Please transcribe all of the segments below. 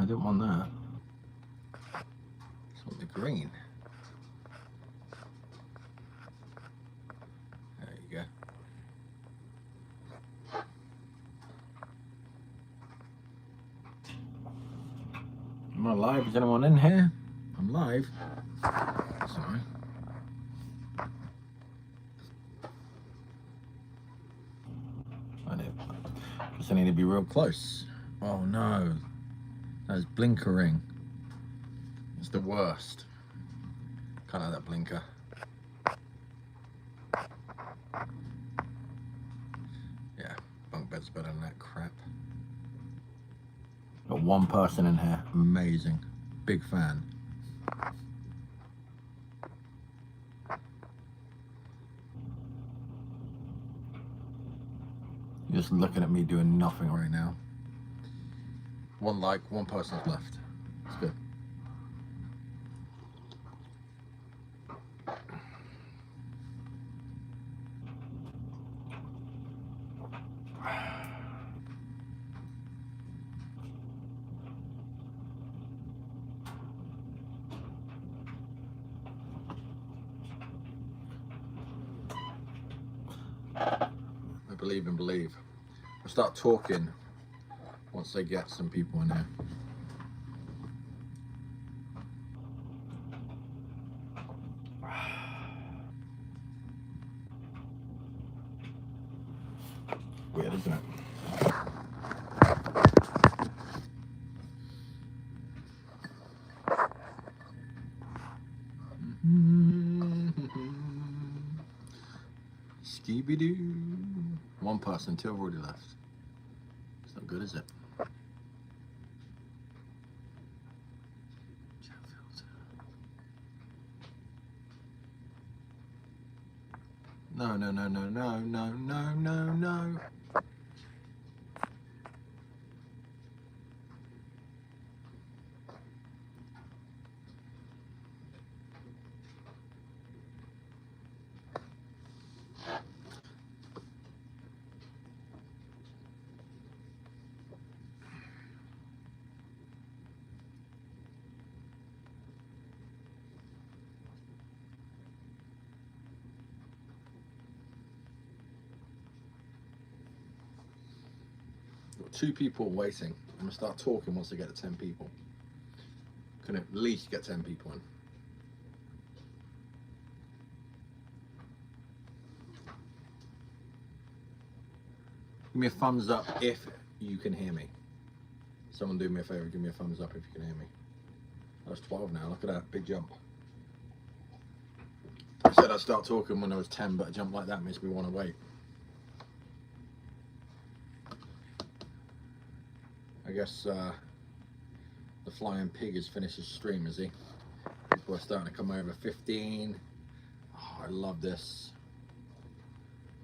I don't want that. I want the green. There you go. Am I live? Is anyone in here? I'm live. Sorry. I need to be real close. Oh no, that's blinkering. It's the worst. Can't have that blinker. Yeah, bunk bed's better than that crap. Got one person in here. Amazing. Big fan. You're just looking at me doing nothing right now. One like, one person's left. It's good. I believe and believe. I'll start talking once I get some people in here. Weird, isn't it? Scooby-Doo. One person, two have already left. It's not good, is it? No, no, no, no, no, no, no, no, no. Got 2 people waiting. I'm gonna start talking once I get to 10 people. Can at least get 10 people in. Give me a thumbs up if you can hear me. Someone do me a favor, give me a thumbs up if you can hear me. That's 12 now, look at that, big jump. I said I'd start talking when I was 10, but a jump like that makes me want to wait. I guess the flying pig has finished his stream, is he? People are starting to come over. 15. Oh, I love this.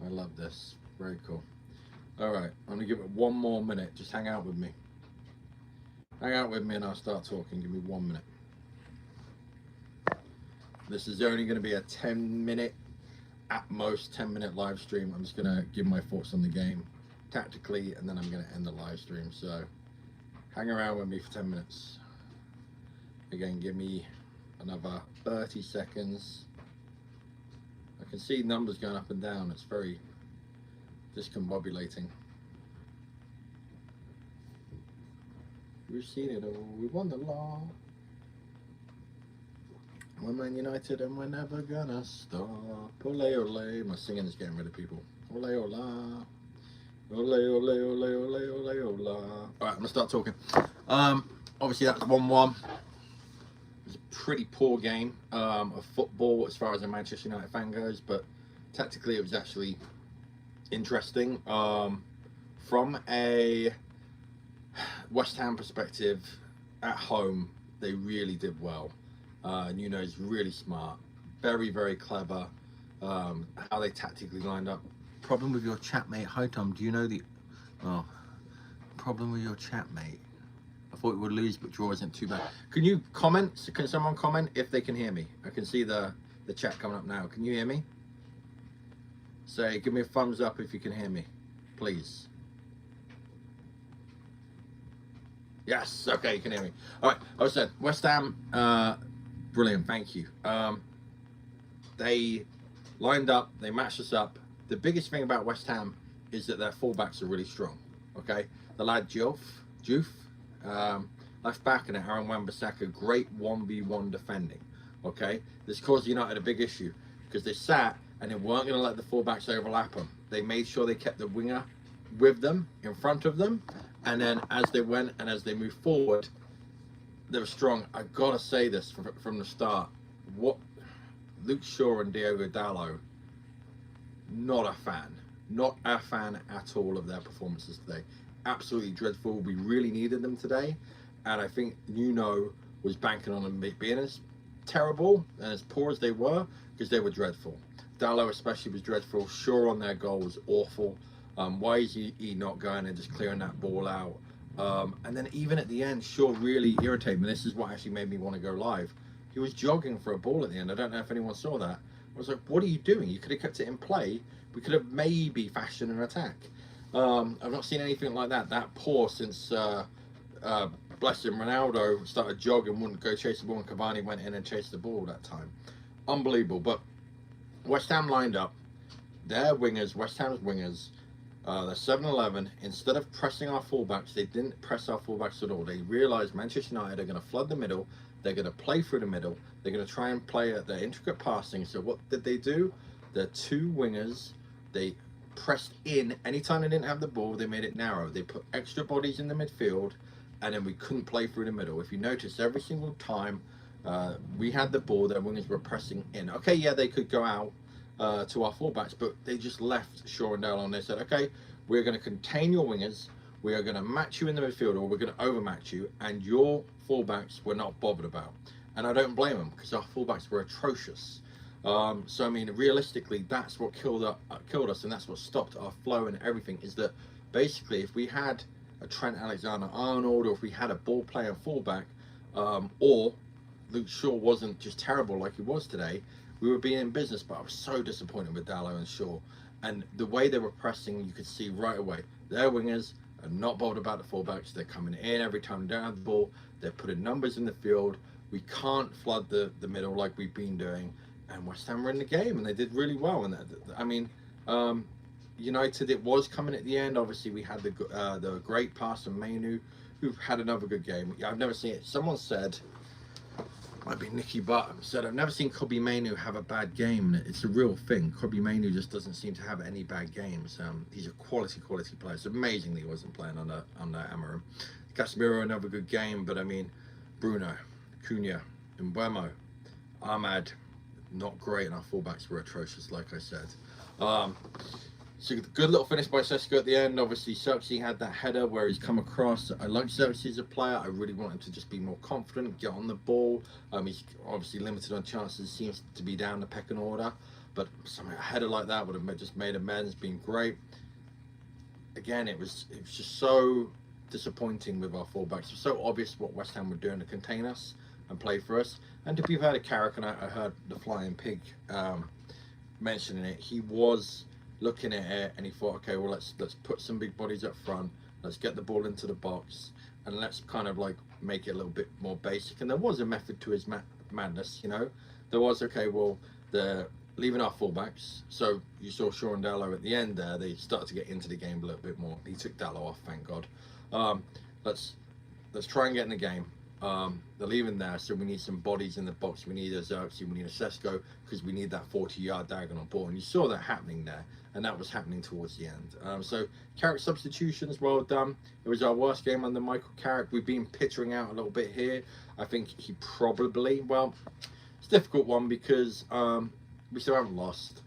I love this. Very cool. All right, I'm gonna give it 1 more minute. Just hang out with me. Hang out with me and I'll start talking. Give me 1 minute. This is only gonna be a 10-minute, at most 10-minute live stream. I'm just gonna give my thoughts on the game tactically, and then I'm gonna end the live stream. So hang around with me for 10 minutes. Again, give me another 30 seconds. I can see numbers going up and down. It's very discombobulating. We've seen it all. We won the law. We're Man United and we're never gonna stop. Ole ole. My singing is getting rid of people. Ole ola. Ole ole ole ole ole ola. Alright, I'm gonna start talking. Obviously that's 1-1. It was a pretty poor game of football as far as a Manchester United fan goes, but tactically it was actually interesting. From a West Ham perspective, at home they really did well. Nuno's really smart, very, very clever. How they tactically lined up. Problem with your chat, mate. Hi, Tom. Do you know the... Oh, problem with your chat, mate. I thought we would lose, but draw isn't too bad. Can you comment? Can someone comment if they can hear me? I can see the chat coming up now. Can you hear me? Say, give me a thumbs up if you can hear me, please. Yes, okay, you can hear me. All right, I said West Ham, brilliant, thank you. They lined up, they matched us up. The biggest thing about West Ham is that their fullbacks are really strong. Okay, the lad Juve, left back, and Aaron Wan-Bissaka, great 1v1 defending. Okay, this caused United a big issue because they sat and they weren't going to let the fullbacks overlap them. They made sure they kept the winger with them, in front of them, and then as they went and as they moved forward, they were strong. I gotta say this from the start. What Luke Shaw and Diogo Dalot, not a fan at all of their performances today. Absolutely dreadful. We really needed them today, and I think Nuno was banking on them being as terrible and as poor as they were because they were dreadful. Dalot especially was dreadful. Shaw on their goal was awful. Why is he not going and just clearing that ball out? And then even at the end, Shaw really irritated me. This is what actually made me want to go live. He was jogging for a ball at the end. I don't know if anyone saw that. I was like, what are you doing? You could have kept it in play. We could have maybe fashioned an attack. I've not seen anything like that poor since, bless him, Ronaldo started jogging, wouldn't go chase the ball, and Cavani went in and chased the ball that time. Unbelievable. But West Ham lined up. Their wingers, West Ham's wingers, they're 7-11. Instead of pressing our fullbacks, they didn't press our fullbacks at all. They realised Manchester United are going to flood the middle. They're going to play through the middle. They're going to try and play at their intricate passing. So what did they do? Their two wingers, they pressed in. Anytime they didn't have the ball, they made it narrow. They put extra bodies in the midfield, and then we couldn't play through the middle. If you notice, every single time we had the ball, their wingers were pressing in. Okay, yeah, they could go out to our fullbacks, but they just left Shaw and Dale on. They said, okay, we're going to contain your wingers, we are going to match you in the midfield, or we're going to overmatch you, and your fullbacks we're not bothered about. And I don't blame them because our fullbacks were atrocious. So I mean, realistically, that's what killed us, and that's what stopped our flow and everything. Is that basically, if we had a Trent Alexander-Arnold, or if we had a ball-playing fullback, or Luke Shaw wasn't just terrible like he was today, we would be in business. But I was so disappointed with Dalot and Shaw, and the way they were pressing, you could see right away their wingers are not bothered about the fullbacks. They're coming in every time they don't have the ball. They're putting numbers in the field. We can't flood the middle like we've been doing, and West Ham were in the game, and they did really well. And I mean, United, it was coming at the end. Obviously, we had the great pass from Mainu, who had another good game. I've never seen it. Someone said, might be Nicky Butt, said, I've never seen Kobbie Mainoo have a bad game. It's a real thing. Kobbie Mainoo just doesn't seem to have any bad games. He's a quality player. It's amazing that he wasn't playing under Amarim. Casemiro, another good game, but I mean, Bruno, Cunha, Mbeumo, Ahmad, not great, and our fullbacks were atrocious, like I said. So good little finish by Sesko at the end. Obviously, Xerxes had that header where he's come across. I like Xerxes as a player. I really want him to just be more confident, get on the ball. He's obviously limited on chances, seems to be down the pecking order. But a header like that would have just made amends, been great. Again, it was just so disappointing with our fullbacks. It was so obvious what West Ham were doing to contain us and play for us. And to be fair to Carrick, and I heard the Flying Pig mentioning it, he was looking at it and he thought, okay, well, let's put some big bodies up front, let's get the ball into the box, and let's kind of like make it a little bit more basic. And there was a method to his madness, you know. There was, okay, well, they're leaving our fullbacks. So you saw Shaw and Dalot at the end there, they started to get into the game a little bit more. He took Dalot off, thank God. Let's try and get in the game. They're leaving there, so we need some bodies in the box. We need a Xerxes, we need a Sesko, because we need that 40-yard diagonal ball. And you saw that happening there, and that was happening towards the end. So Carrick substitutions, well done. It was our worst game under Michael Carrick. We've been pittering out a little bit here. I think he probably, well, it's a difficult one because we still haven't lost.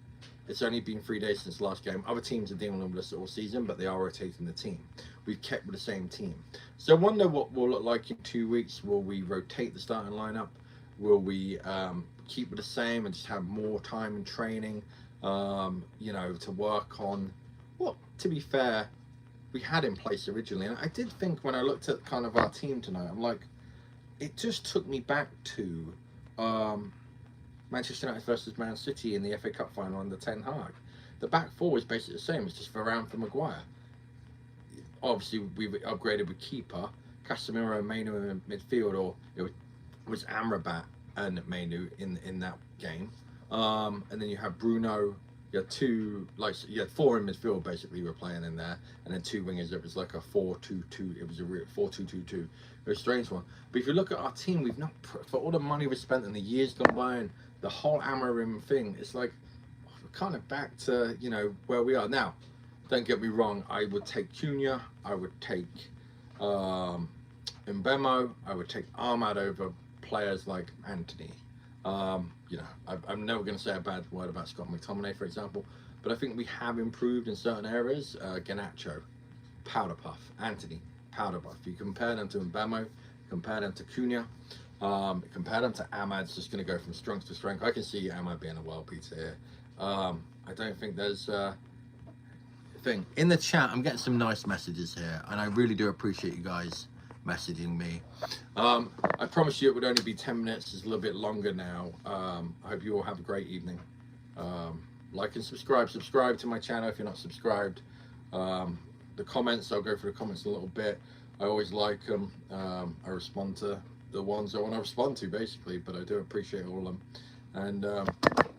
It's only been 3 days since the last game. Other teams are dealing with this all season, but they are rotating the team. We've kept with the same team. So I wonder what we'll look like in 2 weeks. Will we rotate the starting lineup? Will we keep with the same and just have more time and training, you know, to work on what, to be fair, we had in place originally? And I did think when I looked at kind of our team tonight, I'm like, it just took me back to Manchester United versus Man City in the FA Cup final under Ten Hag. The back four is basically the same. It's just Varane for Maguire. Obviously, we've upgraded with keeper. Casemiro and Mainu in midfield, or it was Amrabat and Mainu in that game. And then you have Bruno. You had two, like you had four in midfield basically. You were playing in there, and then two wingers. It was like a 4-2-2. It was a 4-2-2-2. Very strange one. But if you look at our team, we've not, for all the money we spent in the years gone by and the whole Amorim thing. It's like we're kind of back to, you know, where we are now. Don't get me wrong. I would take Cunha. I would take Mbemo. I would take Ahmad over players like Anthony. You know, I'm never going to say a bad word about Scott McTominay, for example, but I think we have improved in certain areas. Garnacho, powder puff. Anthony, powder puff. You compare them to Mbemo, compare them to Cunha, compare them to Ahmad. It's just going to go from strength to strength. I can see Ahmad being a world beater here. I don't think there's thing. In the chat, I'm getting some nice messages here, and I really do appreciate you guys messaging me. I promise you it would only be 10 minutes. It's a little bit longer now. I hope you all have a great evening. Like and subscribe to my channel if you're not subscribed. The comments, I'll go through the comments in a little bit. I always like them. I respond to the ones I want to respond to basically, but I do appreciate all of them. And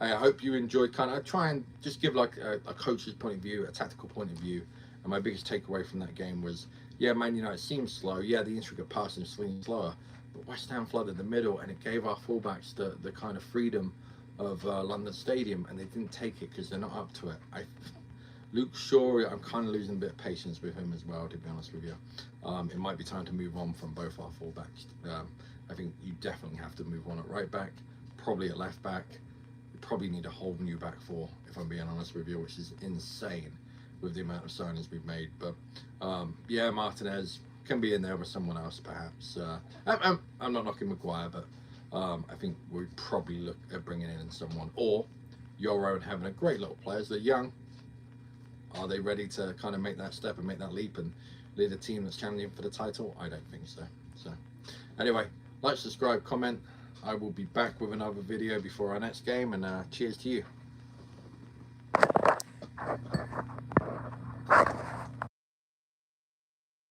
I hope you enjoyed. I try and just give like a coach's point of view, a tactical point of view. And my biggest takeaway from that game was, yeah, Man United seemed slow. Yeah, the intricate passing seemed slower. But West Ham flooded the middle, and it gave our fullbacks the kind of freedom of London Stadium, and they didn't take it because they're not up to it. Luke Shaw, I'm kind of losing a bit of patience with him as well, to be honest with you. It might be time to move on from both our fullbacks. I think you definitely have to move on at right back, probably at left back. You probably need a whole new back four, if I'm being honest with you, which is insane with the amount of signings we've made. But yeah, Martinez can be in there with someone else perhaps. I'm not knocking Maguire, but I think we probably look at bringing in someone, or Euro and having a great little players. They're young. Are they ready to kind of make that step and make that leap and lead a team that's challenging for the title? I don't think so. So anyway, like, subscribe, comment. I will be back with another video before our next game, and cheers to you.